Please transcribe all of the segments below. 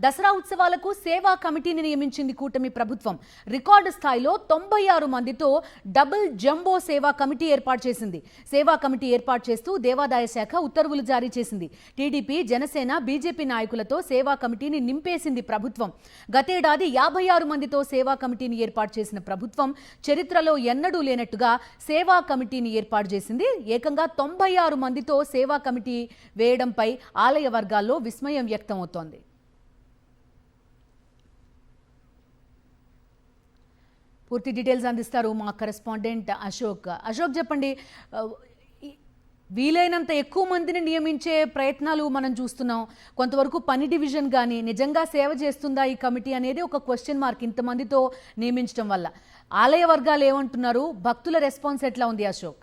దసరా ఉత్సవాలకు సేవా కమిటీని నియమించింది కూటమి ప్రభుత్వం. రికార్డు స్థాయిలో 96 మందితో డబుల్ జంబో సేవా కమిటీ ఏర్పాటు చేసింది. సేవా కమిటీ ఏర్పాటు చేస్తూ దేవాదాయ శాఖ ఉత్తర్వులు జారీ చేసింది. టీడీపీ, జనసేన, బీజేపీ నాయకులతో సేవా కమిటీని నింపేసింది ప్రభుత్వం. గతేడాది 56 మందితో సేవా కమిటీని ఏర్పాటు చేసిన ప్రభుత్వం చరిత్రలో ఎన్నడూ లేనట్టుగా సేవా కమిటీని ఏర్పాటు చేసింది. ఏకంగా 96 మందితో సేవా కమిటీ వేయడంపై ఆలయ వర్గాల్లో విస్మయం వ్యక్తమవుతోంది. పూర్తి డీటెయిల్స్ అందిస్తారు మా కరెస్పాండెంట్ అశోక్. చెప్పండి, వీలైనంత ఎక్కువ మందిని నియమించే ప్రయత్నాలు మనం చూస్తున్నాం. కొంతవరకు పని డివిజన్ కానీ నిజంగా సేవ చేస్తుందా ఈ కమిటీ అనేది ఒక క్వశ్చన్ మార్క్ ఇంతమందితో నియమించడం వల్ల. ఆలయ వర్గాలు ఏమంటున్నారు, భక్తుల రెస్పాన్స్ ఎట్లా ఉంది అశోక్?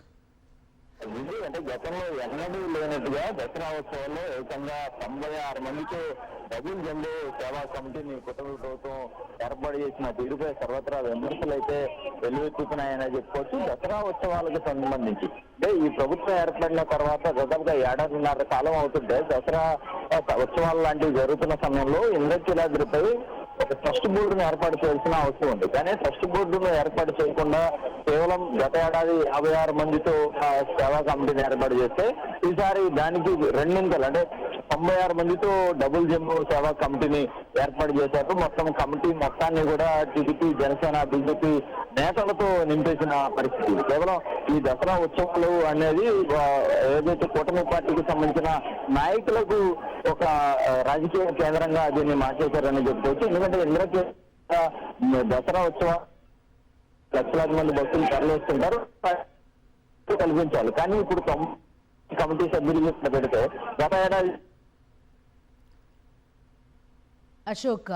అంటే గతంలో ఎన్నడూ లేనట్టుగా దసరా ఉత్సవాల్లో ఏకంగా 96 మందితో డబుల్ జంబో సేవా కమిటీని కుటుంబ ప్రభుత్వం ఏర్పాటు చేసిన తీరుపై సర్వత్రా విమర్శలు అయితే వెల్లువెత్తుతున్నాయని చెప్పుకోవచ్చు. దసరా ఉత్సవాలకు సంబంధించి అంటే ఈ ప్రభుత్వం ఏర్పడిన తర్వాత దాదాపుగా ఏడాదిన్నర కాలం అవుతుంటే దసరా ఉత్సవాలు లాంటివి జరుగుతున్న సమయంలో ఇంద్రకీలాద్రిపై ఒక ట్రస్ట్ బోర్డును ఏర్పాటు చేయాల్సిన అవసరం ఉంది. కానీ ట్రస్ట్ బోర్డును ఏర్పాటు చేయకుండా కేవలం గత ఏడాది 56 మందితో సేవా కమిటీని ఏర్పాటు చేస్తే ఈసారి దానికి రెండింతలు అంటే 96 మందితో డబుల్ జంబో సేవా కమిటీని ఏర్పాటు చేశారు. మొత్తం కమిటీ మొత్తాన్ని కూడా టీడీపీ, జనసేన, బీజేపీ నేతలతో నింపేసిన పరిస్థితి. కేవలం ఈ దసరా ఉత్సవాలు అనేది ఏదైతే కూటమి పార్టీకి సంబంధించిన నాయకులకు ఒక రాజకీయ కేంద్రంగా దీన్ని మార్చేశారని చెప్పుకోవచ్చు. ఎందుకంటే ఇంద్రకి దసరా ఉత్సవం లక్షలాది మంది భక్తులు తరలిస్తుంటారు, కల్పించాలి. కానీ ఇప్పుడు కమిటీ సభ్యులు పెడితే గత ఏడాది అశోక్,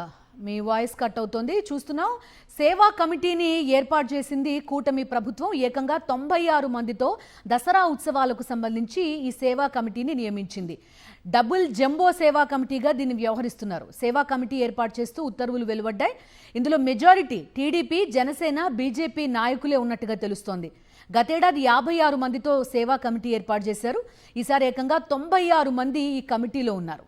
మీ వాయిస్ కట్ అవుతోంది. చూస్తున్నాం, సేవా కమిటీని ఏర్పాటు చేసింది కూటమి ప్రభుత్వం. ఏకంగా 96 మందితో దసరా ఉత్సవాలకు సంబంధించి ఈ సేవా కమిటీని నియమించింది. డబుల్ జంబో సేవా కమిటీగా దీన్ని వ్యవహరిస్తున్నారు. సేవా కమిటీ ఏర్పాటు చేస్తూ ఉత్తర్వులు వెలువడ్డాయి. ఇందులో మెజారిటీ టీడీపీ, జనసేన, బీజేపీ నాయకులే ఉన్నట్టుగా తెలుస్తోంది. గతేడాది 56 మందితో సేవా కమిటీ ఏర్పాటు చేశారు. ఈసారి ఏకంగా 96 మంది ఈ కమిటీలో ఉన్నారు.